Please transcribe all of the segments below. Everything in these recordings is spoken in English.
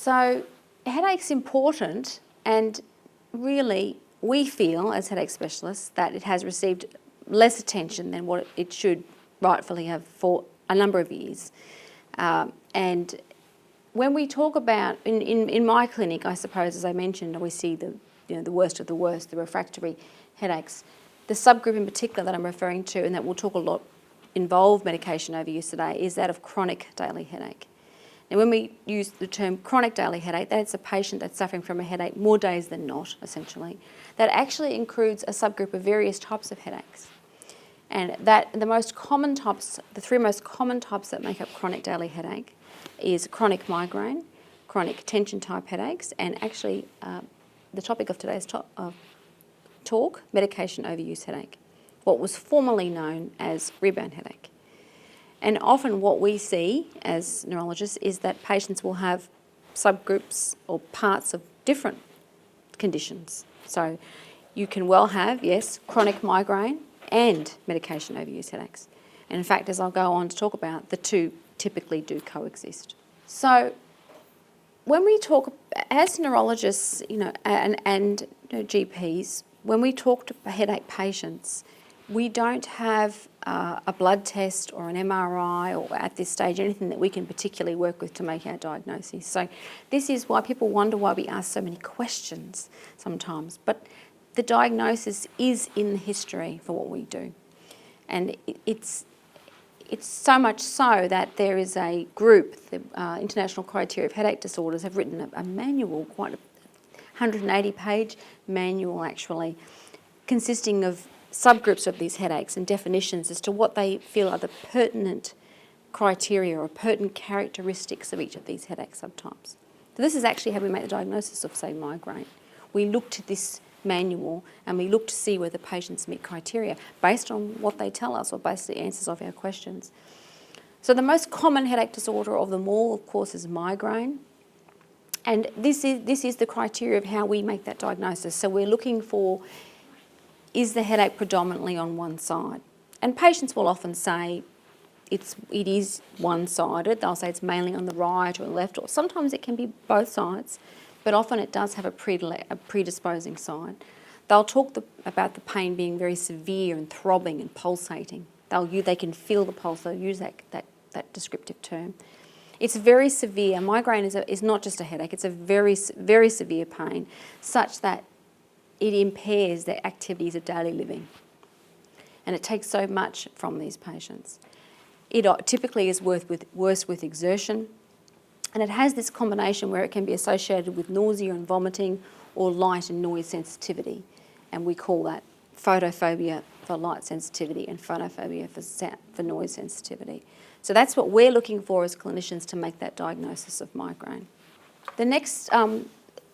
So headache's important, and really we feel as headache specialists that it has received less attention than what it should rightfully have for a number of years. And when we talk about, in my clinic, I suppose, as I mentioned, we see the worst of the worst, the refractory headaches. The subgroup in particular that I'm referring to, and that we'll talk a lot involve medication overuse today, is that of chronic daily headache. Now, when we use the term chronic daily headache, that's a patient that's suffering from a headache more days than not, essentially. That actually includes a subgroup of various types of headaches. And that the most common types, the three most common types that make up chronic daily headache is chronic migraine, chronic tension type headaches, and actually the topic of today's talk, medication overuse headache, what was formerly known as rebound headache. And often what we see as neurologists is that patients will have subgroups or parts of different conditions. So you can well have, yes, chronic migraine and medication overuse headaches. And in fact, as I'll go on to talk about, the two typically do coexist. So when we talk, as neurologists, and GPs, when we talk to headache patients, we don't have a blood test or an MRI or at this stage anything that we can particularly work with to make our diagnosis. So this is why people wonder why we ask so many questions sometimes. But the diagnosis is in the history for what we do. And it's so much so that there is a group, the International Criteria of Headache Disorders, have written a manual, quite a 180-page manual actually, consisting of subgroups of these headaches and definitions as to what they feel are the pertinent criteria or pertinent characteristics of each of these headache subtypes. So this is actually how we make the diagnosis of, say, migraine. We look to this manual and we look to see whether patients meet criteria based on what they tell us or based on the answers of our questions. So the most common headache disorder of them all, of course, is migraine. And this is the criteria of how we make that diagnosis. So we're looking for, is the headache predominantly on one side? And patients will often say it is one-sided. They'll say it's mainly on the right or left, or sometimes it can be both sides, but often it does have a predisposing side. They'll talk about the pain being very severe and throbbing and pulsating. They can feel the pulse. They'll use that descriptive term. It's very severe. Migraine is not just a headache. It's a very, very severe pain, such that it impairs their activities of daily living. And it takes so much from these patients. It typically is worse with exertion, and it has this combination where it can be associated with nausea and vomiting or light and noise sensitivity. And we call that photophobia for light sensitivity and photophobia for noise sensitivity. So that's what we're looking for as clinicians to make that diagnosis of migraine. The next,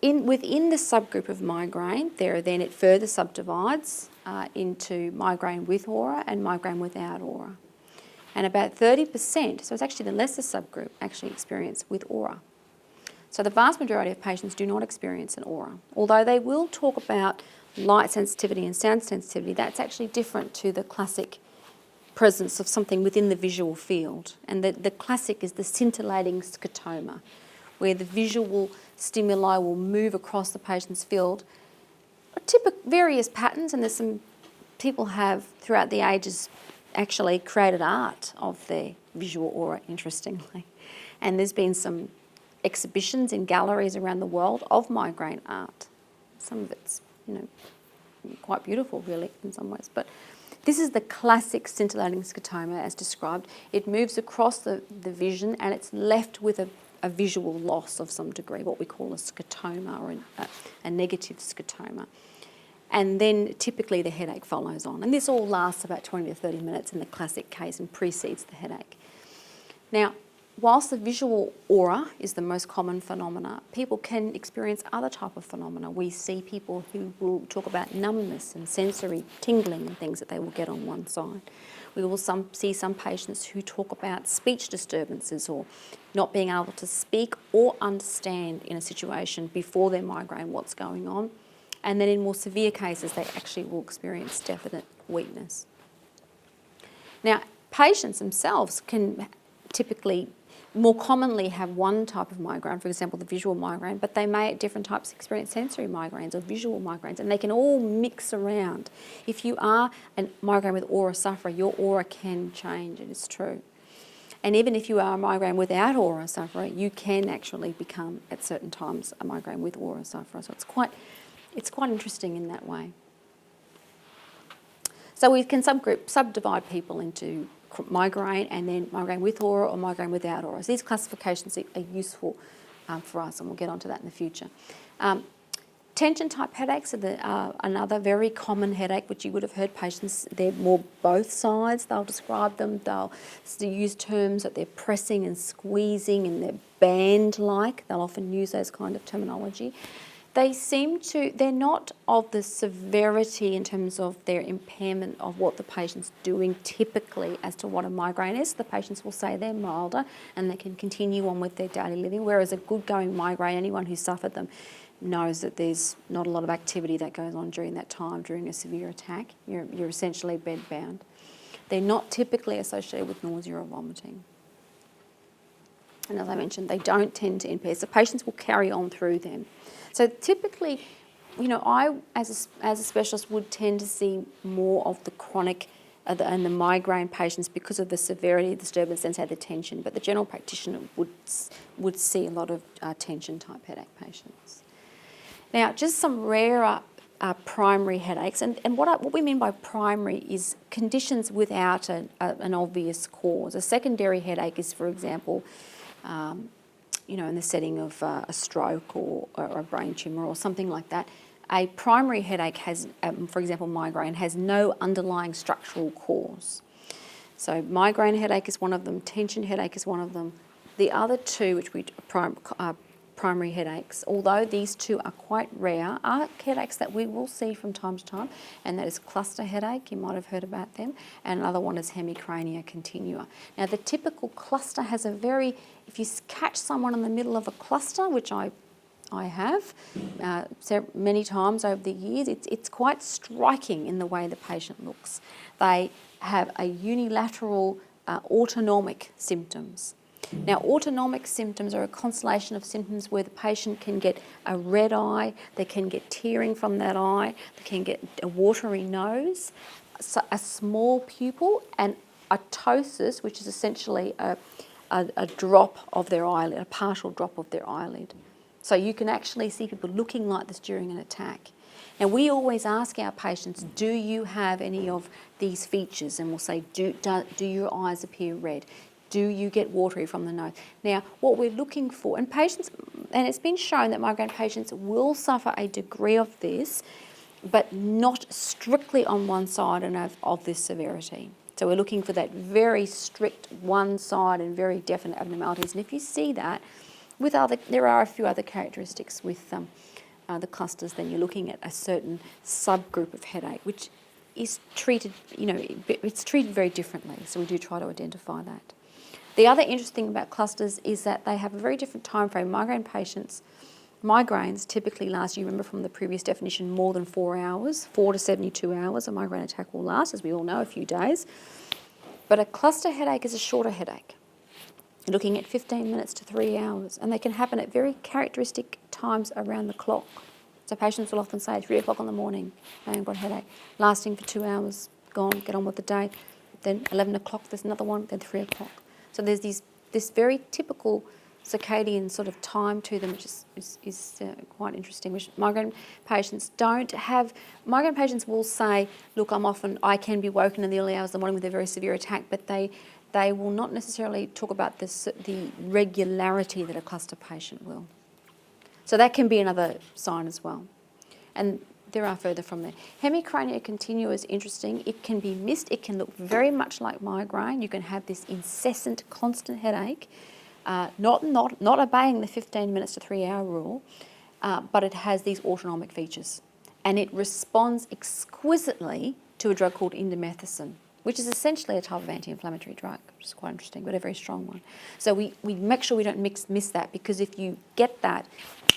within the subgroup of migraine, it further subdivides into migraine with aura and migraine without aura. And about 30%, so it's actually the lesser subgroup, actually experience with aura. So the vast majority of patients do not experience an aura. Although they will talk about light sensitivity and sound sensitivity, that's actually different to the classic presence of something within the visual field. And the classic is the scintillating scotoma, where the visual stimuli will move across the patient's field. Various patterns, and there's some people have throughout the ages actually created art of their visual aura, interestingly. And there's been some exhibitions in galleries around the world of migraine art. Some of it's, quite beautiful, really, in some ways. But this is the classic scintillating scotoma as described. It moves across the vision and it's left with a visual loss of some degree, what we call a scotoma or a negative scotoma. And then typically the headache follows on. And this all lasts about 20 to 30 minutes in the classic case and precedes the headache. Now, whilst the visual aura is the most common phenomena, people can experience other type of phenomena. We see people who will talk about numbness and sensory tingling and things that they will get on one side. We will see some patients who talk about speech disturbances or not being able to speak or understand in a situation before their migraine what's going on. And then in more severe cases, they actually will experience definite weakness. Now, patients themselves can typically more commonly have one type of migraine, for example, the visual migraine, but they may at different types experience sensory migraines or visual migraines, and they can all mix around. If you are a migraine with aura sufferer, your aura can change, it is true. And even if you are a migraine without aura sufferer, you can actually become, at certain times, a migraine with aura sufferer. So it's quite interesting in that way. So we can subdivide people into migraine and then migraine with aura or migraine without aura. So these classifications are useful for us, and we'll get onto that in the future. Tension type headaches are another very common headache, which you would have heard patients, they're more both sides, they'll describe them, they'll use terms that they're pressing and squeezing and they're band-like, they'll often use those kind of terminology. They're not of the severity in terms of their impairment of what the patient's doing typically as to what a migraine is. The patients will say they're milder and they can continue on with their daily living, whereas a good going migraine, anyone who's suffered them knows that there's not a lot of activity that goes on during that time, during a severe attack. You're essentially bed-bound. They're not typically associated with nausea or vomiting. And as I mentioned, they don't tend to impair, so patients will carry on through them. So typically, I, as a specialist, would tend to see more of the chronic and the migraine patients because of the severity of the disturbance and, say, the tension. But the general practitioner would see a lot of tension-type headache patients. Now, just some rarer primary headaches, and what we mean by primary is conditions without an obvious cause. A secondary headache is, for example, in the setting of a stroke or a brain tumour or something like that. A primary headache has, for example, migraine, has no underlying structural cause. So migraine headache is one of them, tension headache is one of them. The other two, which we primary headaches, although these two are quite rare, are headaches that we will see from time to time, and that is cluster headache, you might have heard about them, and another one is hemicrania continua. Now the typical cluster has if you catch someone in the middle of a cluster, which I have many times over the years, it's quite striking in the way the patient looks. They have a unilateral autonomic symptoms. Now, autonomic symptoms are a constellation of symptoms where the patient can get a red eye, they can get tearing from that eye, they can get a watery nose, a small pupil, and a ptosis, which is essentially a drop of their eyelid, a partial drop of their eyelid. So you can actually see people looking like this during an attack. Now, we always ask our patients, do you have any of these features? And we'll say, do your eyes appear red? Do you get watery from the nose? Now, what we're looking for, and it's been shown that migraine patients will suffer a degree of this, but not strictly on one side and of this severity. So we're looking for that very strict one side and very definite abnormalities. And if you see that, there are a few other characteristics with the clusters, then you're looking at a certain subgroup of headache, which is treated, it's treated very differently. So we do try to identify that. The other interesting thing about clusters is that they have a very different time frame. Migraines typically last, you remember from the previous definition, more than 4 hours. 4 to 72 hours a migraine attack will last, as we all know, a few days. But a cluster headache is a shorter headache. You're looking at 15 minutes to 3 hours, and they can happen at very characteristic times around the clock. So patients will often say 3 o'clock in the morning, I've got a headache, lasting for 2 hours, gone, get on with the day. Then 11 o'clock, there's another one, then 3 o'clock. So there's this very typical circadian sort of time to them, which is quite interesting, which migraine patients don't have. Migraine patients will say, look, I can be woken in the early hours of the morning with a very severe attack, but they will not necessarily talk about the regularity that a cluster patient will. So that can be another sign as well. And there are further from there. Hemicrania continua is interesting. It can be missed. It can look very much like migraine. You can have this incessant, constant headache, not obeying the 15 minutes to 3 hour rule, but it has these autonomic features. And it responds exquisitely to a drug called indomethacin, which is essentially a type of anti-inflammatory drug, which is quite interesting, but a very strong one. So we make sure we don't miss that, because if you get that,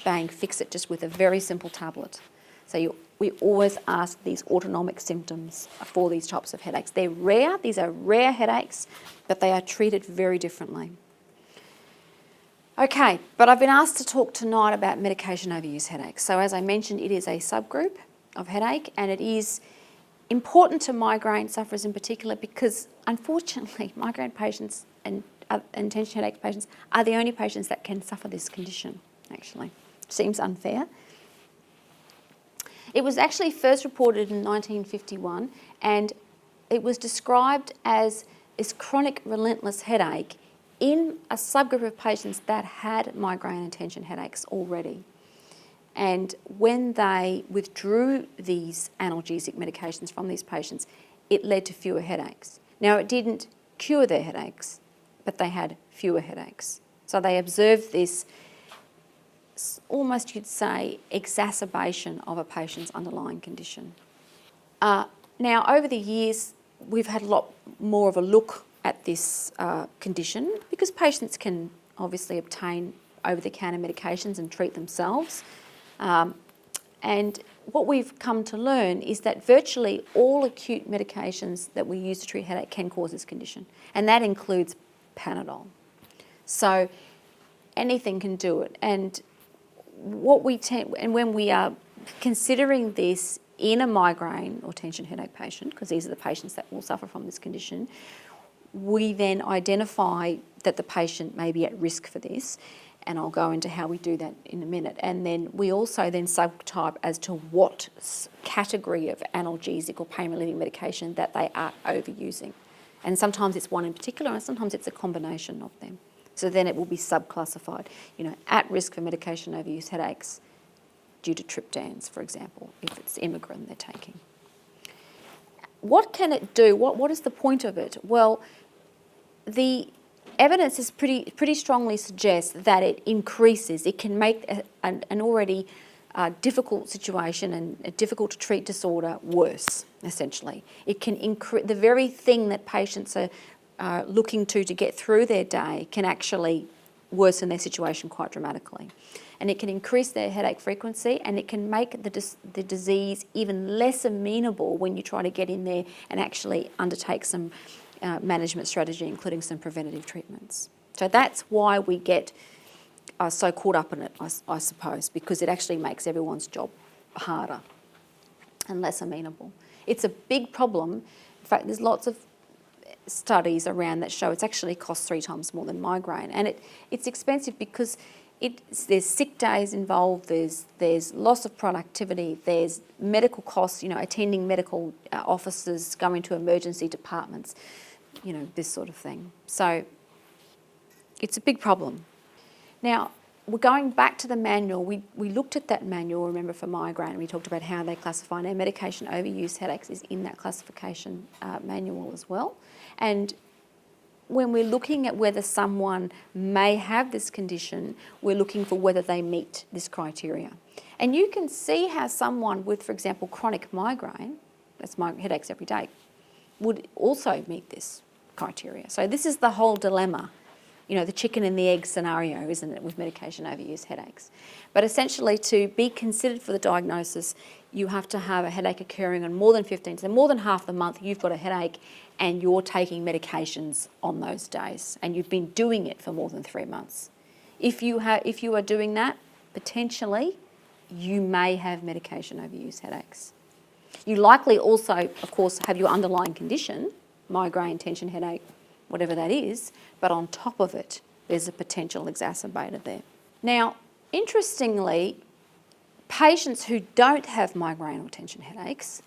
bang, fix it just with a very simple tablet. So we always ask these autonomic symptoms for these types of headaches. They're rare, these are rare headaches, but they are treated very differently. Okay, but I've been asked to talk tonight about medication overuse headaches. So as I mentioned, it is a subgroup of headache, and it is important to migraine sufferers in particular because, unfortunately, migraine patients and tension headache patients are the only patients that can suffer this condition, actually. Seems unfair. It was actually first reported in 1951, and it was described as this chronic relentless headache in a subgroup of patients that had migraine and tension headaches already. And when they withdrew these analgesic medications from these patients, it led to fewer headaches. Now, it didn't cure their headaches, but they had fewer headaches. So they observed this, almost you'd say, exacerbation of a patient's underlying condition. Now, over the years, we've had a lot more of a look at this condition because patients can obviously obtain over-the-counter medications and treat themselves. And what we've come to learn is that virtually all acute medications that we use to treat headache can cause this condition, and that includes Panadol. So anything can do it. And when we are considering this in a migraine or tension headache patient, because these are the patients that will suffer from this condition, we then identify that the patient may be at risk for this, and I'll go into how we do that in a minute. And then we also then subtype as to what category of analgesic or pain relieving medication that they are overusing. And sometimes it's one in particular, and sometimes it's a combination of them. So then it will be subclassified, at risk for medication overuse headaches due to triptans, for example, if it's Migraine they're taking. What can it do? What is the point of it? Well, the evidence is pretty strongly suggests that it increases. It can make an already difficult situation and a difficult to treat disorder worse, essentially. It can increase the very thing that patients are looking to get through their day can actually worsen their situation quite dramatically. And it can increase their headache frequency, and it can make the disease even less amenable when you try to get in there and actually undertake some management strategy, including some preventative treatments. So that's why we get so caught up in it, I suppose, because it actually makes everyone's job harder and less amenable. It's a big problem. In fact, there's lots of studies around that show it's actually costs 3 times more than migraine, and it's expensive because there's sick days involved, there's loss of productivity, there's medical costs, attending medical offices, going to emergency departments, this sort of thing. So it's a big problem. Now, we're going back to the manual. We looked at that manual, remember, for migraine. We talked about how they classify. Now, medication overuse headaches is in that classification manual as well. And when we're looking at whether someone may have this condition, we're looking for whether they meet this criteria. And you can see how someone with, for example, chronic migraine, that's headaches every day, would also meet this criteria. So this is the whole dilemma, the chicken and the egg scenario, isn't it, with medication overuse headaches. But essentially, to be considered for the diagnosis, you have to have a headache occurring on more than 15, so more than half the month you've got a headache and you're taking medications on those days, and you've been doing it for more than 3 months. If you are doing that, potentially, you may have medication overuse headaches. You likely also, of course, have your underlying condition, migraine, tension headache, whatever that is, but on top of it, there's a potential exacerbator there. Now, interestingly, patients who don't have migraine or tension headaches,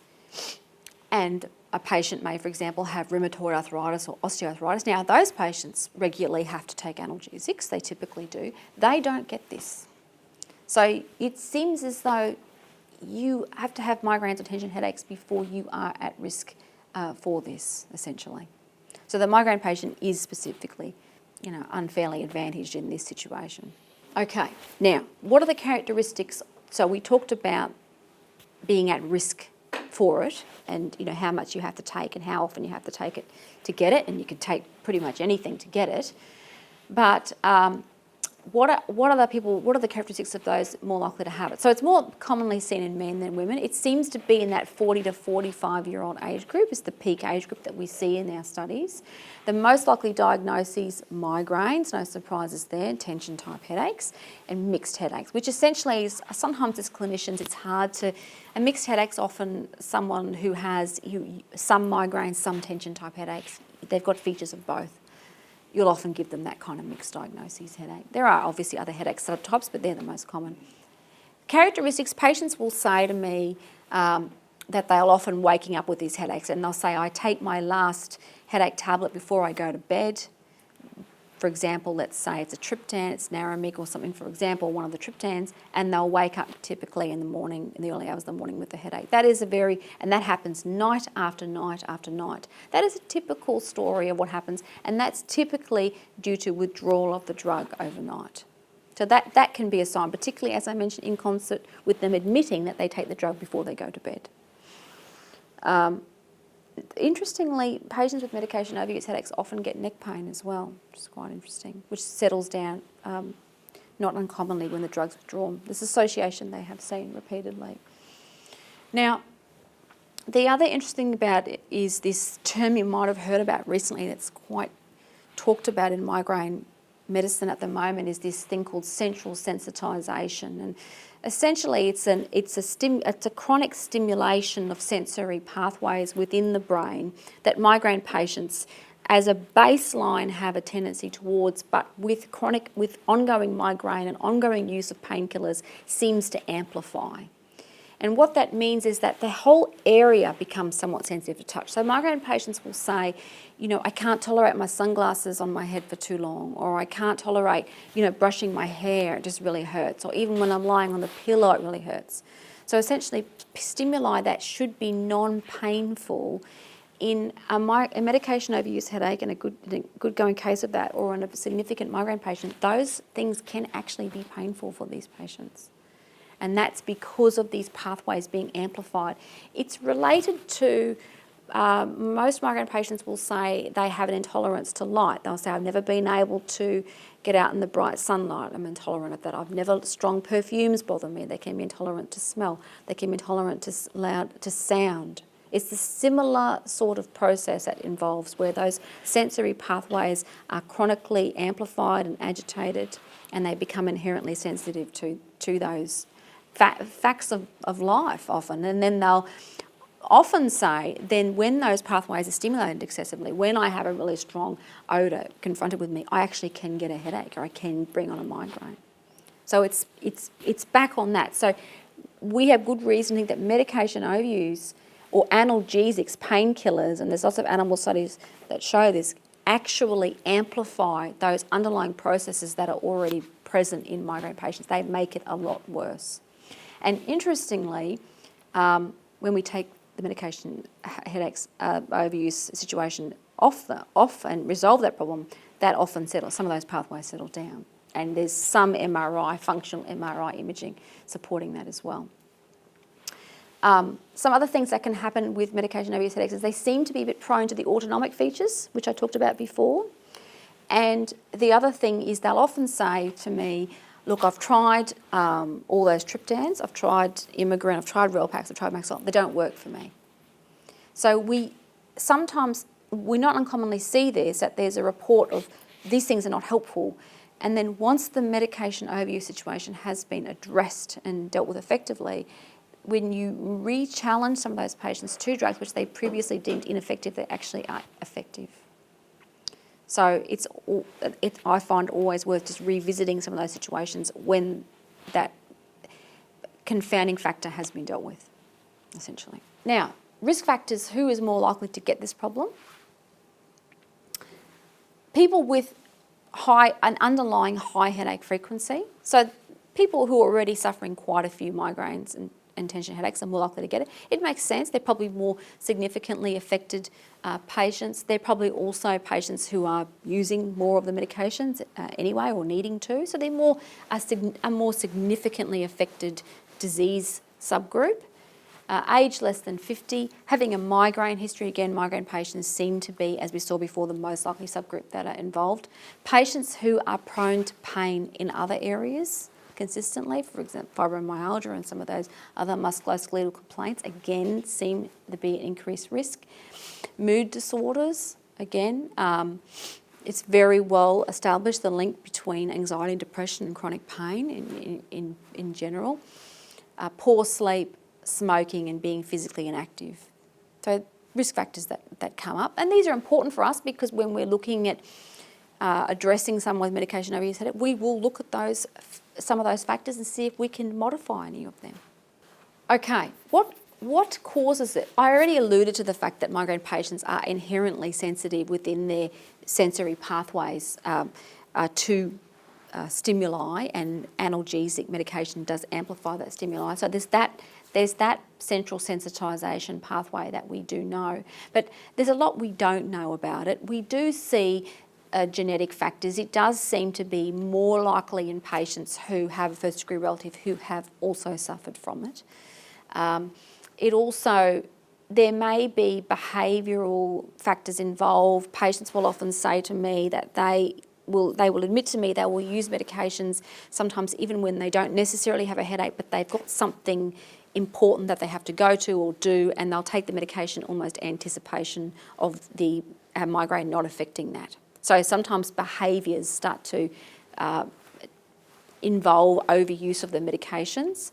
and a patient may, for example, have rheumatoid arthritis or osteoarthritis. Now, those patients regularly have to take analgesics, they typically do. They don't get this. So it seems as though you have to have migraines or tension headaches before you are at risk for this, essentially. So the migraine patient is specifically, unfairly advantaged in this situation. Okay, now, what are the characteristics? So we talked about being at risk for it, and how much you have to take and how often you have to take it to get it, and you can take pretty much anything to get it. But what are the characteristics of those more likely to have it? So it's more commonly seen in men than women. It seems to be in that 40 to 45-year-old age group is the peak age group that we see in our studies. The most likely diagnoses, migraines, no surprises there, tension type headaches, and mixed headaches, which essentially is, sometimes as clinicians it's hard to, a mixed headache's often someone who has some migraines, some tension type headaches. They've got features of both. You'll often give them that kind of mixed diagnosis headache. There are obviously other headache subtypes, but they're the most common. Characteristics, patients will say to me that they'll often waking up with these headaches, and they'll say, I take my last headache tablet before I go to bed. For example, let's say it's a triptan, it's Naramic or something, for example, one of the triptans, and they'll wake up typically in the morning, in the early hours of the morning with a headache. That is and that happens night after night after night. That is a typical story of what happens, and that's typically due to withdrawal of the drug overnight. So that can be a sign, particularly, as I mentioned, in concert with them admitting that they take the drug before they go to bed. Interestingly, patients with medication overuse headaches often get neck pain as well, which is quite interesting, which settles down not uncommonly when the drug's withdrawn. This association they have seen repeatedly. Now, the other interesting thing about it is this term you might have heard about recently that's quite talked about in migraine medicine at the moment is this thing called central sensitisation. And essentially it's a chronic stimulation of sensory pathways within the brain that migraine patients as a baseline have a tendency towards, but with ongoing migraine and ongoing use of painkillers seems to amplify. And what that means is that the whole area becomes somewhat sensitive to touch. So migraine patients will say, I can't tolerate my sunglasses on my head for too long, or I can't tolerate, brushing my hair, it just really hurts, or even when I'm lying on the pillow, it really hurts. So essentially, stimuli that should be non-painful in a medication overuse headache and a good going case of that, or in a significant migraine patient, those things can actually be painful for these patients. And that's because of these pathways being amplified. It's related to, most migraine patients will say they have an intolerance to light. They'll say, I've never been able to get out in the bright sunlight. I'm intolerant of that. Strong perfumes bother me. They can be intolerant to smell. They can be intolerant to sound. It's a similar sort of process that involves where those sensory pathways are chronically amplified and agitated, and they become inherently sensitive to those facts of life often. And then they'll often say, then when those pathways are stimulated excessively, when I have a really strong odour confronted with me, I actually can get a headache or I can bring on a migraine. So it's back on that. So we have good reasoning that medication overuse or analgesics, painkillers, and there's lots of animal studies that show this, actually amplify those underlying processes that are already present in migraine patients. They make it a lot worse. And interestingly, when we take the medication headaches overuse situation off and resolve that problem, that often settles, some of those pathways settle down. And there's some functional MRI imaging supporting that as well. Some other things that can happen with medication overuse headaches is they seem to be a bit prone to the autonomic features, which I talked about before. And the other thing is they'll often say to me, look, I've tried all those triptans, I've tried Migraine, I've tried Relpax, I've tried Maxol, they don't work for me. So we not uncommonly see this, that there's a report of these things are not helpful, and then once the medication overuse situation has been addressed and dealt with effectively, when you re-challenge some of those patients to drugs which they previously deemed ineffective, they actually are effective. So I find always worth just revisiting some of those situations when that confounding factor has been dealt with, essentially. Now, risk factors, who is more likely to get this problem? People with an underlying high headache frequency. So people who are already suffering quite a few migraines and tension headaches are more likely to get it. It makes sense. They're probably more significantly affected patients. They're probably also patients who are using more of the medications anyway or needing to. So they're a more significantly affected disease subgroup. age less than 50, having a migraine history. Again, migraine patients seem to be, as we saw before, the most likely subgroup that are involved. Patients who are prone to pain in other areas consistently, for example, fibromyalgia and some of those other musculoskeletal complaints, again, seem to be an increased risk. Mood disorders, again, it's very well established, the link between anxiety and depression and chronic pain in general. Poor sleep, smoking and being physically inactive. So risk factors that come up. And these are important for us because when we're looking at addressing someone with medication overuse headache, we will look at some of those factors and see if we can modify any of them. Okay, what causes it? I already alluded to the fact that migraine patients are inherently sensitive within their sensory pathways to stimuli, and analgesic medication does amplify that stimuli. So there's that central sensitisation pathway that we do know. But there's a lot we don't know about it. We do see genetic factors. It does seem to be more likely in patients who have a first degree relative who have also suffered from it. There may be behavioural factors involved. Patients will often say to me that they will admit to me they will use medications sometimes even when they don't necessarily have a headache, but they've got something important that they have to go to or do, and they'll take the medication almost anticipation of the migraine not affecting that. So sometimes behaviours start to involve overuse of the medications.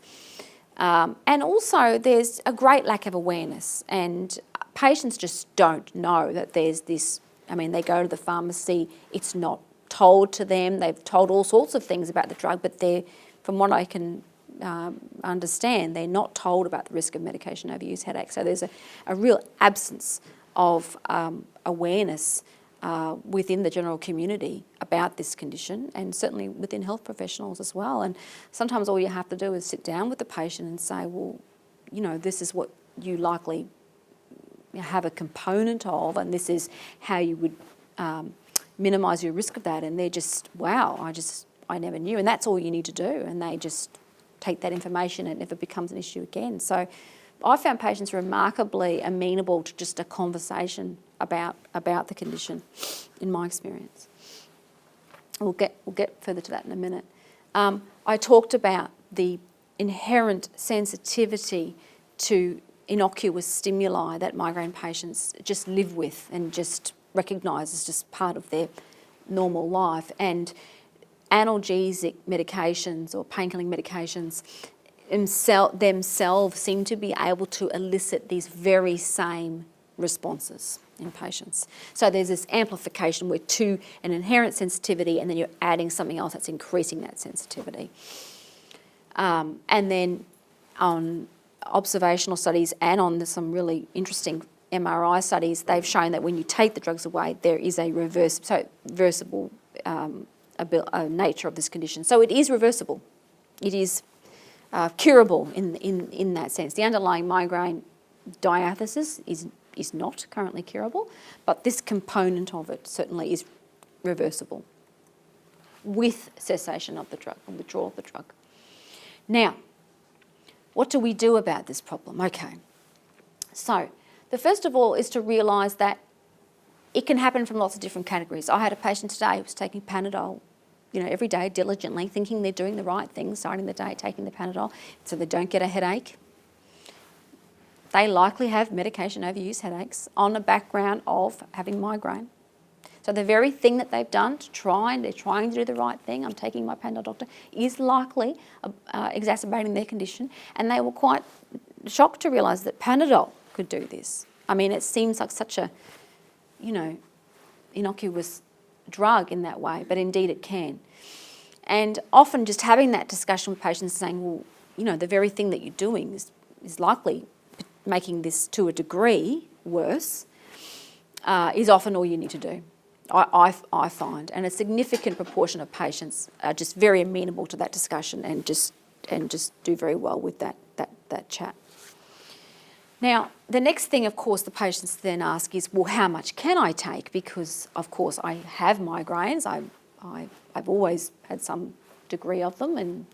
And also there's a great lack of awareness, and patients just don't know that there's this. I mean, they go to the pharmacy, it's not told to them, they've told all sorts of things about the drug, but from what I can understand, they're not told about the risk of medication overuse headache. So there's a real absence of awareness within the general community about this condition, and certainly within health professionals as well. And sometimes all you have to do is sit down with the patient and say, well, this is what you likely have a component of, and this is how you would minimise your risk of that. And they're just, wow, I never knew. And that's all you need to do. And they just take that information and it never becomes an issue again. So I found patients remarkably amenable to just a conversation about the condition, in my experience. We'll get further to that in a minute. I talked about the inherent sensitivity to innocuous stimuli that migraine patients just live with and just recognise as just part of their normal life. And analgesic medications or pain-killing medications themselves seem to be able to elicit these very same responses in patients. So there's this amplification with an inherent sensitivity, and then you're adding something else that's increasing that sensitivity. And then on observational studies and on some really interesting MRI studies, they've shown that when you take the drugs away, there is a reversible nature of this condition. So it is reversible. It is curable in that sense. The underlying migraine diathesis is not currently curable, but this component of it certainly is reversible with cessation of the drug and withdrawal of the drug. Now, what do we do about this problem? Okay, so the first of all is to realise that it can happen from lots of different categories. I had a patient today who was taking Panadol, every day diligently, thinking they're doing the right thing, starting the day taking the Panadol so they don't get a headache. They likely have medication overuse headaches on a background of having migraine. So the very thing that they've done they're trying to do the right thing, I'm taking my Panadol doctor, is likely exacerbating their condition, and they were quite shocked to realise that Panadol could do this. I mean, it seems like such a, innocuous drug in that way, but indeed it can. And often just having that discussion with patients saying, well, the very thing that you're doing is likely making this to a degree worse, is often all you need to do, I find. And a significant proportion of patients are just very amenable to that discussion and just do very well with that chat. Now, the next thing, of course, the patients then ask is, well, how much can I take? Because, of course, I have migraines. I've always had some degree of them, and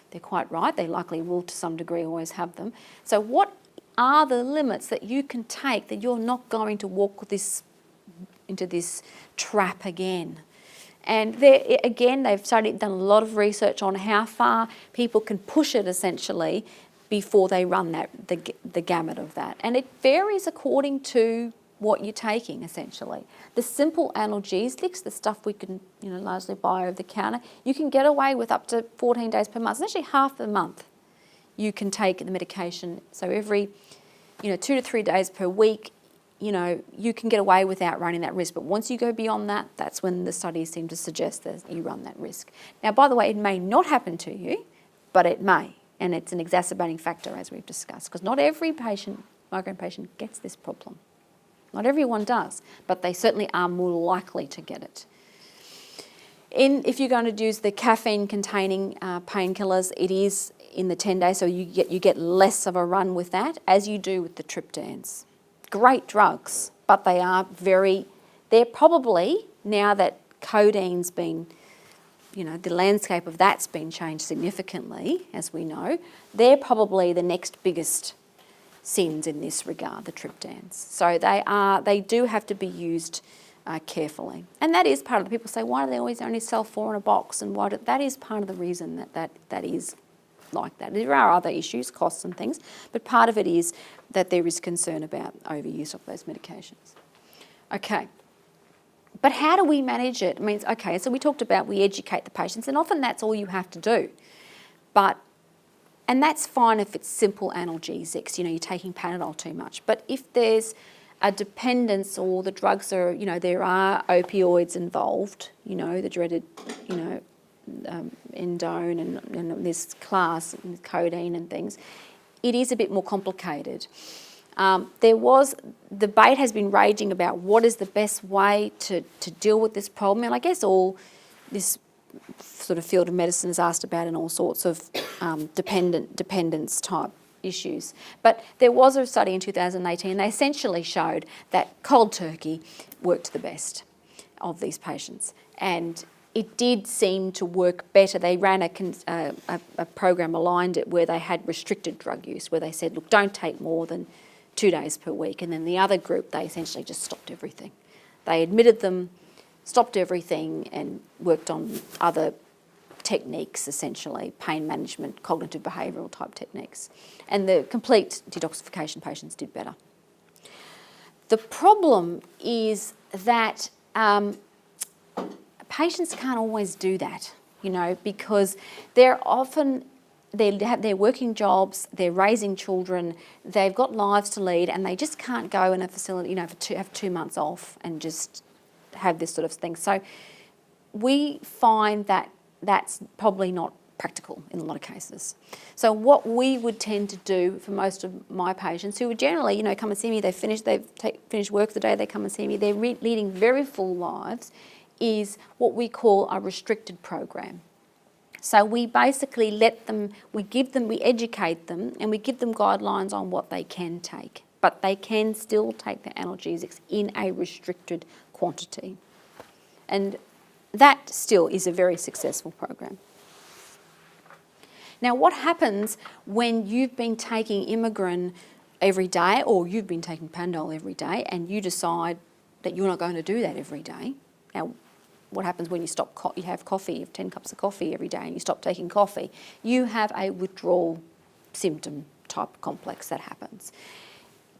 they're quite right. They likely will, to some degree, always have them. So what are the limits that you can take, that you're not going to walk into this trap again. And again, they've done a lot of research on how far people can push it essentially before they run the gamut of that. And it varies according to what you're taking essentially. The simple analgesics, the stuff we can largely buy over the counter, you can get away with up to 14 days per month. It's actually half the month you can take the medication. So every 2 to 3 days per week, you can get away without running that risk. But once you go beyond that, that's when the studies seem to suggest that you run that risk. Now, by the way, it may not happen to you, but it may. And it's an exacerbating factor, as we've discussed, because not every migraine patient gets this problem. Not everyone does, but they certainly are more likely to get it. If you're going to use the caffeine-containing painkillers, it is in the 10 days, so you get less of a run with that, as you do with the triptans. Great drugs, but they're probably, now that codeine's been, the landscape of that's been changed significantly, as we know, they're probably the next biggest sins in this regard, the triptans. So they do have to be used carefully. And that is part of the people say, why do they always only sell 4 in a box? And that is part of the reason that is like that. There are other issues, costs and things, but part of it is that there is concern about overuse of those medications. Okay. But how do we manage it? I mean, okay, so we talked about we educate the patients, and often that's all you have to do. And that's fine if it's simple analgesics, you're taking Panadol too much. But if there's a dependence or the drugs are, there are opioids involved, the dreaded, endone and this class, and codeine and things, it is a bit more complicated. Debate has been raging about what is the best way to deal with this problem, and I guess all this sort of field of medicine is asked about in all sorts of dependence type issues. But there was a study in 2018, and they essentially showed that cold turkey worked the best of these patients, and it did seem to work better. They ran a program aligned it where they had restricted drug use, where they said, look, don't take more than 2 days per week. And then the other group, they essentially just stopped everything. They admitted them, stopped everything, and worked on other techniques, essentially, pain management, cognitive behavioural type techniques. And the complete detoxification patients did better. The problem is that patients can't always do that, because they're often, they have their working jobs, they're raising children, they've got lives to lead, and they just can't go in a facility, have 2 months off and just have this sort of thing. So we find that that's probably not practical in a lot of cases. So what we would tend to do for most of my patients, who would generally, come and see me, they've finished work for the day, they come and see me, they're leading very full lives, is what we call a restricted program. So we basically we educate them, and we give them guidelines on what they can take, but they can still take the analgesics in a restricted quantity. And that still is a very successful program. Now, what happens when you've been taking Migraine every day, or you've been taking Panadol every day, and you decide that you're not going to do that every day? Now, what happens when you stop? You have coffee, you have 10 cups of coffee every day, and you stop taking coffee? You have a withdrawal symptom type complex that happens.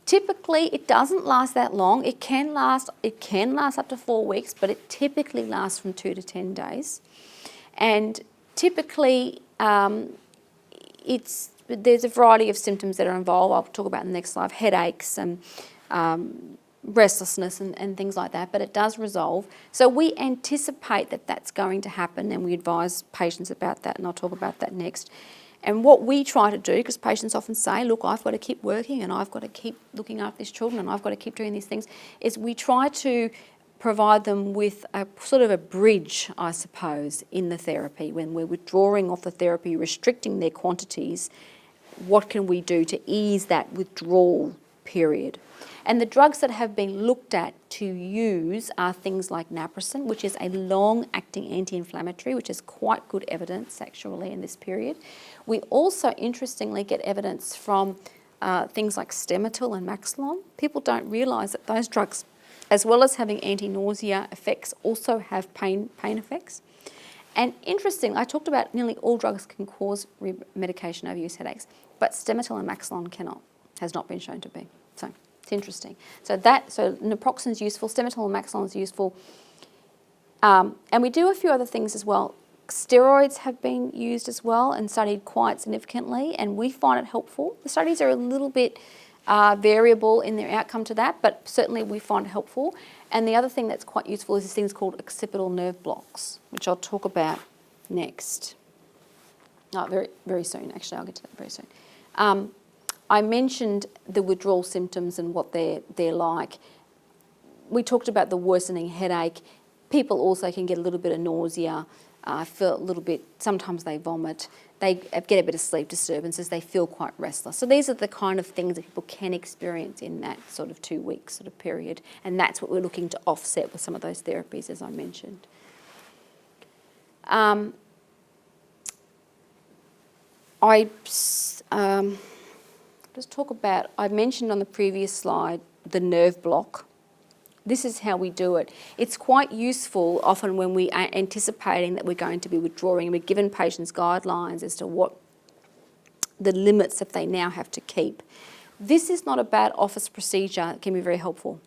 Typically, it doesn't last that long. It can last up to 4 weeks, but it typically lasts from 2 to 10 days. And typically, there's a variety of symptoms that are involved. I'll talk about in the next slide: headaches and restlessness and things like that, but it does resolve. So we anticipate that that's going to happen, and we advise patients about that, and I'll talk about that next. And what we try to do, because patients often say, look, I've got to keep working, and I've got to keep looking after these children, and I've got to keep doing these things, is we try to provide them with a sort of a bridge, I suppose, in the therapy. When we're withdrawing off the therapy, restricting their quantities, what can we do to ease that withdrawal period? And the drugs that have been looked at to use are things like naproxen, which is a long-acting anti-inflammatory, which is quite good evidence actually in this period. We also, interestingly, get evidence from things like Stemetil and Maxilon, people don't realise that those drugs, as well as having anti-nausea effects, also have pain effects. And interesting, I talked about nearly all drugs can cause medication overuse headaches, but Stemetil and Maxilon cannot, has not been shown to be. So it's interesting. So naproxen's useful, Stemetil and Maxilon's useful. And we do a few other things as well. Steroids have been used as well and studied quite significantly, and we find it helpful. The studies are a little bit variable in their outcome to that, but certainly we find it helpful. And the other thing that's quite useful is this thing called occipital nerve blocks, which I'll talk about next. Very, very soon, actually, I'll get to that very soon. I mentioned the withdrawal symptoms and what they're like. We talked about the worsening headache. People also can get a little bit of nausea, feel a little bit, sometimes they vomit, they get a bit of sleep disturbances, they feel quite restless. So these are the kind of things that people can experience in that sort of 2-week sort of period, and that's what we're looking to offset with some of those therapies, as I mentioned. I mentioned on the previous slide the nerve block. This is how we do it. It's quite useful often when we are anticipating that we're going to be withdrawing and we're given patients guidelines as to what the limits that they now have to keep. This is not a bad office procedure. It can be very helpful.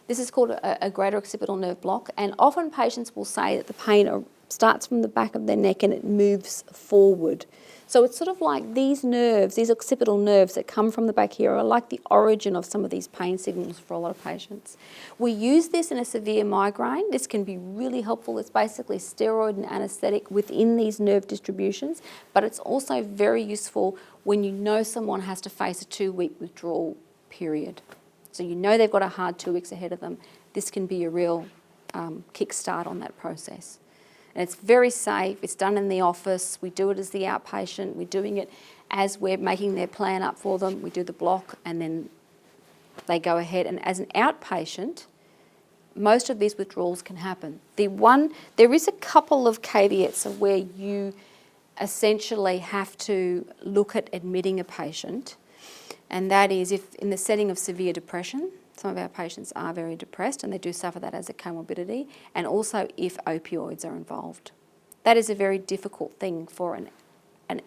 This is called a greater occipital nerve block, and often patients will say that the pain starts from the back of their neck and it moves forward. So it's sort of like these nerves, these occipital nerves that come from the back here are like the origin of some of these pain signals for a lot of patients. We use this in a severe migraine. This can be really helpful. It's basically steroid and anaesthetic within these nerve distributions, but it's also very useful when you know someone has to face a 2-week withdrawal period. So you know they've got a hard 2 weeks ahead of them. This can be a real kickstart on that process. And it's very safe. It's done in the office. We do it as the outpatient. We're doing it as we're making their plan up for them. We do the block and then they go ahead. And as an outpatient, most of these withdrawals can happen. There is a couple of caveats of where you essentially have to look at admitting a patient, and that is if in the setting of severe depression. Some of our patients are very depressed and they do suffer that as a comorbidity, and also if opioids are involved. That is a very difficult thing for an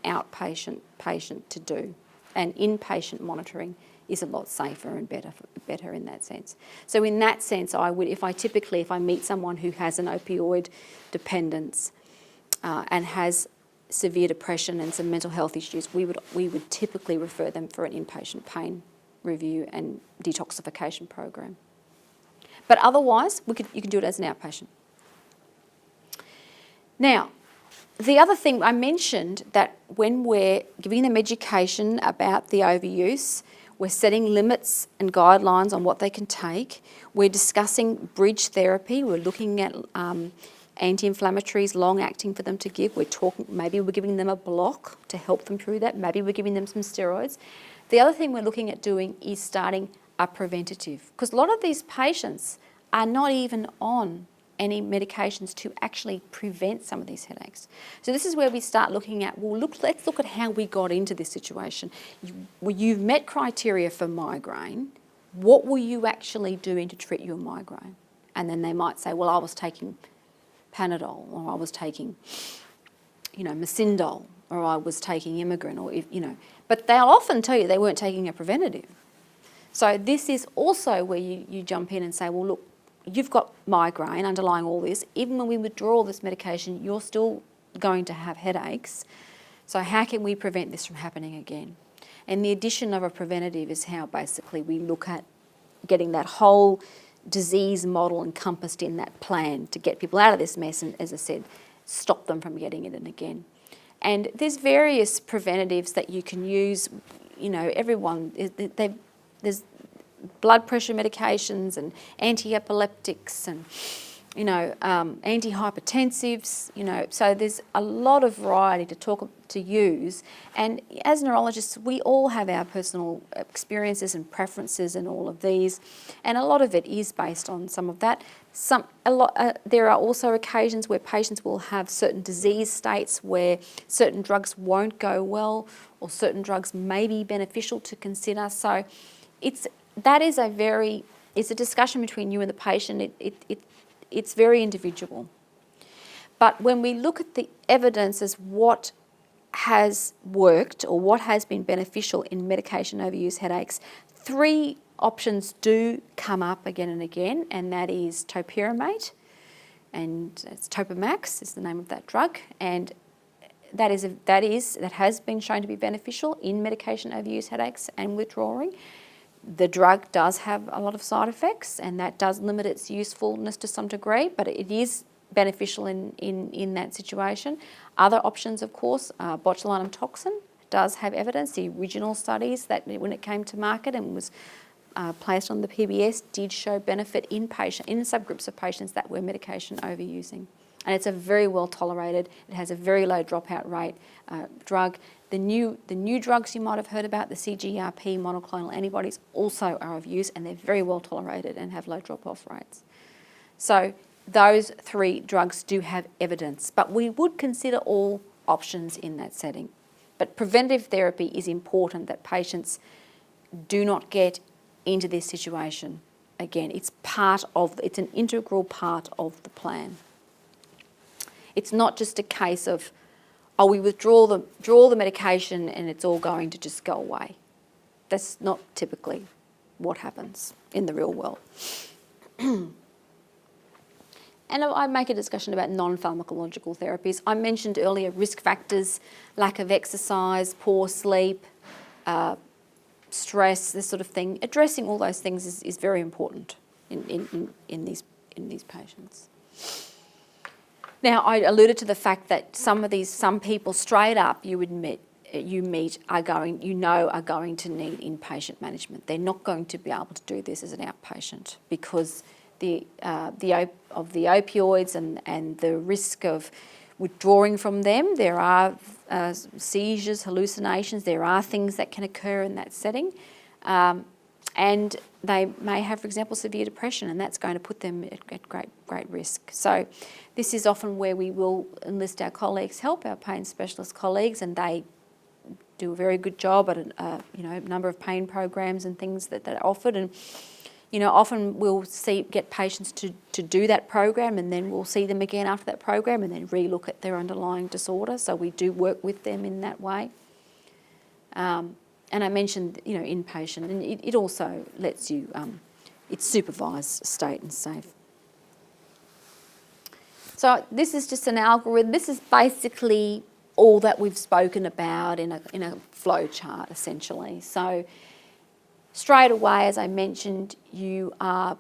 outpatient patient to do, and inpatient monitoring is a lot safer and better in that sense. So in that sense, if I meet someone who has an opioid dependence and has severe depression and some mental health issues, we would typically refer them for an inpatient pain review and detoxification program. But otherwise, you can do it as an outpatient. Now, the other thing I mentioned, that when we're giving them education about the overuse, we're setting limits and guidelines on what they can take. We're discussing bridge therapy. We're looking at anti-inflammatories, long-acting for them to give. Maybe we're giving them a block to help them through that. Maybe we're giving them some steroids. The other thing we're looking at doing is starting a preventative, because a lot of these patients are not even on any medications to actually prevent some of these headaches. So this is where we start looking at, let's look at how we got into this situation. You've met criteria for migraine. What were you actually doing to treat your migraine? And then they might say, well, I was taking Panadol, or I was taking, Mesindol, or I was taking Migraine, or but they'll often tell you they weren't taking a preventative. So this is also where you jump in and say, well, look, you've got migraine underlying all this. Even when we withdraw all this medication, you're still going to have headaches. So how can we prevent this from happening again? And the addition of a preventative is how basically we look at getting that whole disease model encompassed in that plan to get people out of this mess and, as I said, stop them from getting it in again. And there's various preventatives that you can use. There's blood pressure medications and anti-epileptics and antihypertensives, so there's a lot of variety to use. And as neurologists, we all have our personal experiences and preferences and all of these, and a lot of it is based on some of that. There are also occasions where patients will have certain disease states where certain drugs won't go well, or certain drugs may be beneficial to consider. So it's a discussion between you and the patient. It's very individual. But when we look at the evidence as what has worked or what has been beneficial in medication overuse headaches, 3 options do come up again and again, and that is topiramate, and it's Topamax is the name of that drug, and that has been shown to be beneficial in medication overuse headaches and withdrawing. The drug does have a lot of side effects, and that does limit its usefulness to some degree, but it is beneficial in that situation. Other options, of course, botulinum toxin does have evidence. The original studies that when it came to market and was placed on the PBS did show benefit in subgroups of patients that were medication overusing. And it's a very well tolerated, it has a very low dropout rate drug. The new drugs you might have heard about, the CGRP monoclonal antibodies, also are of use, and they're very well tolerated and have low drop-off rates. So those 3 drugs do have evidence, but we would consider all options in that setting. But preventative therapy is important, that patients do not get into this situation again. It's an integral part of the plan. It's not just a case of, we withdraw the medication and it's all going to just go away. That's not typically what happens in the real world. And I make a discussion about non-pharmacological therapies. I mentioned earlier risk factors, lack of exercise, poor sleep, stress, this sort of thing. Addressing all those things is very important in these patients. Now, I alluded to the fact that some people straight up you meet are going to need inpatient management. They're not going to be able to do this as an outpatient because of the opioids and the risk of withdrawing from them. There are seizures, hallucinations. There are things that can occur in that setting. And they may have, for example, severe depression, and that's going to put them at great risk. So this is often where we will enlist our colleagues' help, our pain specialist colleagues, and they do a very good job at a number of pain programs and things that are offered. And often we'll get patients to do that program, and then we'll see them again after that program, and then re-look at their underlying disorder. So we do work with them in that way. And I mentioned, inpatient, and it also lets you, it's supervised, state and safe. So this is just an algorithm. This is basically all that we've spoken about in a flow chart, essentially. So straight away, as I mentioned, you are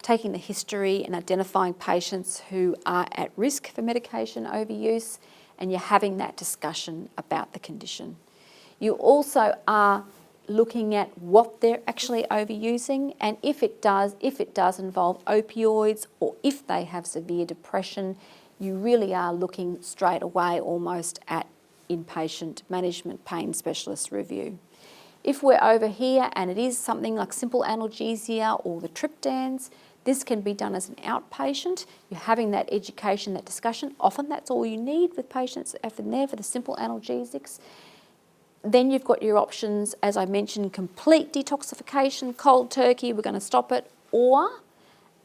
taking the history and identifying patients who are at risk for medication overuse, and you're having that discussion about the condition. You also are looking at what they're actually overusing, and if it does involve opioids, or if they have severe depression, you really are looking straight away almost at inpatient management pain specialist review. If we're over here and it is something like simple analgesia or the triptans, this can be done as an outpatient. You're having that education, that discussion. Often that's all you need with patients often there for the simple analgesics. Then you've got your options, as I mentioned, complete detoxification, cold turkey, we're going to stop it, or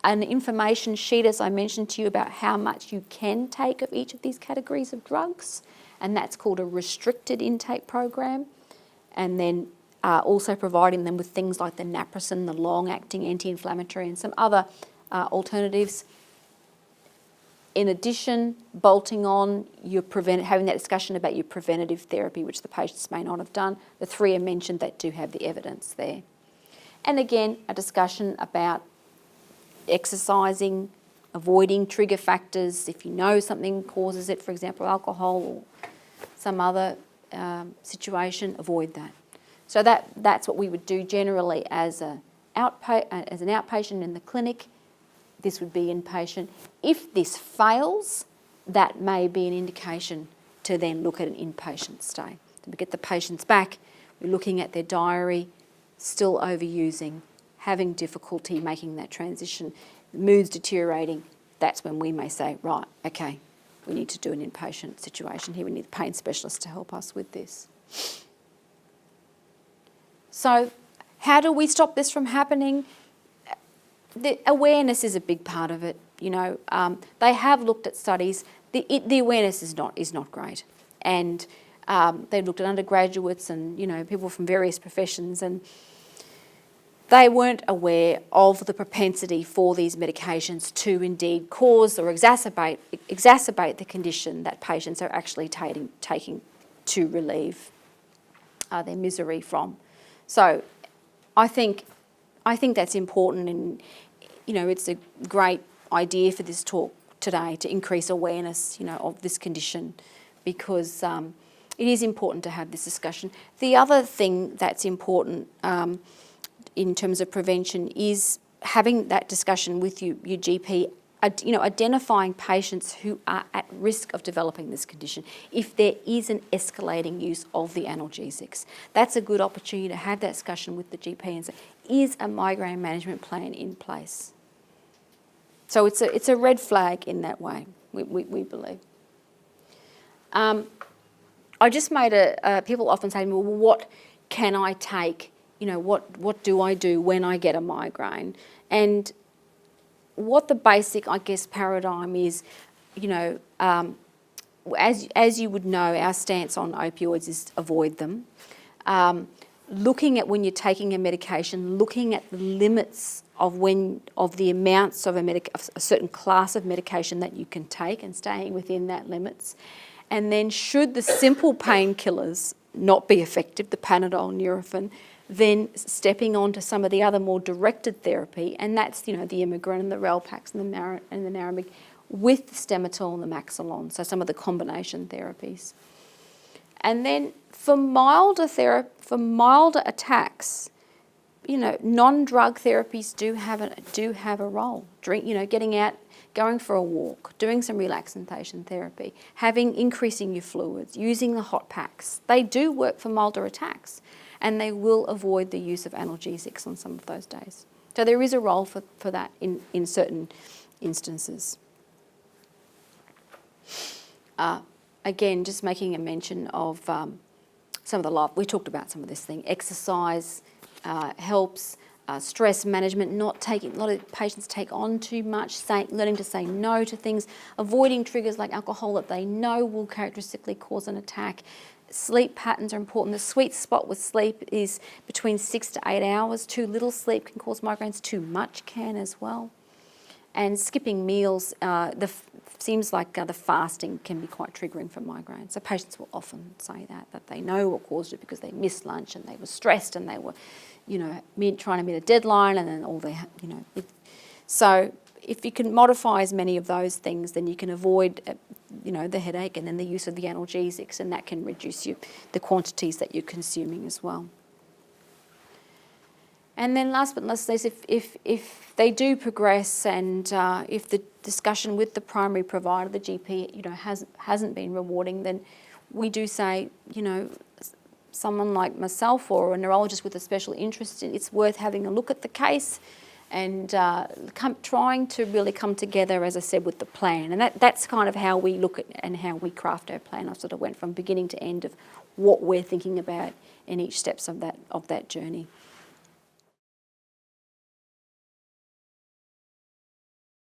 an information sheet, as I mentioned to you, about how much you can take of each of these categories of drugs, and that's called a restricted intake program. And then also providing them with things like the naproxen, the long-acting anti-inflammatory, and some other alternatives. In addition, bolting on, having that discussion about your preventative therapy, which the patients may not have done. The 3 are mentioned that do have the evidence there. And again, a discussion about exercising, avoiding trigger factors. If you know something causes it, for example, alcohol or some other situation, avoid that. So that's what we would do generally as an outpatient in the clinic. this would be inpatient. If this fails, that may be an indication to then look at an inpatient stay. So we get the patients back, we're looking at their diary, still overusing, having difficulty making that transition, mood's deteriorating. That's when we may say, right, okay, we need to do an inpatient situation here. We need a pain specialist to help us with this. So how do we stop this from happening? The awareness is a big part of it. You know, they have looked at studies. The awareness is not great, and they've looked at undergraduates and, you know, people from various professions, and they weren't aware of the propensity for these medications to indeed cause or exacerbate the condition that patients are actually taking to relieve their misery from. So I think that's important, and, you know, it's a great idea for this talk today to increase awareness, you know, of this condition, because it is important to have this discussion. The other thing that's important in terms of prevention is having that discussion with your GP, you know, identifying patients who are at risk of developing this condition. If there is an escalating use of the analgesics, that's a good opportunity to have that discussion with the GP and say, is a migraine management plan in place? So it's a red flag in that way, we believe. I just made people often say to me, well, what can I take? You know, what do I do when I get a migraine? And what the basic, I guess, paradigm is, you know, as you would know, our stance on opioids is avoid them. Looking at when you're taking a medication, looking at the limits of the amounts of a certain class of medication that you can take, and staying within that limits. And then should the simple painkillers not be effective, the Panadol, Nurofen, then stepping on to some of the other more directed therapy, and that's, you know, the Migraine and the Relpax and the Naramig, with the Stematol and the Maxilon, so some of the combination therapies. And then for milder attacks, you know, non-drug therapies do have a role. You know, getting out, going for a walk, doing some relaxation therapy, increasing your fluids, using the hot packs. They do work for milder attacks, and they will avoid the use of analgesics on some of those days. So there is a role for that in certain instances. Again, just making a mention of some of the life. We talked about some of this thing. Exercise helps. Stress management, a lot of patients take on too much, learning to say no to things, avoiding triggers like alcohol that they know will characteristically cause an attack. Sleep patterns are important. The sweet spot with sleep is between 6 to 8 hours. Too little sleep can cause migraines, too much can as well. And skipping meals, seems like the fasting can be quite triggering for migraines. So patients will often say that they know what caused it because they missed lunch and they were stressed and they were, you know, trying to meet a deadline, and then all they, you know. So if you can modify as many of those things, then you can avoid, you know, the headache and then the use of the analgesics, and that can reduce the quantities that you're consuming as well. And then last but not least, if they do progress, and if the discussion with the primary provider, the GP, you know, hasn't been rewarding, then we do say, you know, someone like myself or a neurologist with a special interest, it's worth having a look at the case and trying to really come together, as I said, with the plan. And that's kind of how we look at and how we craft our plan. I sort of went from beginning to end of what we're thinking about in each steps of that journey.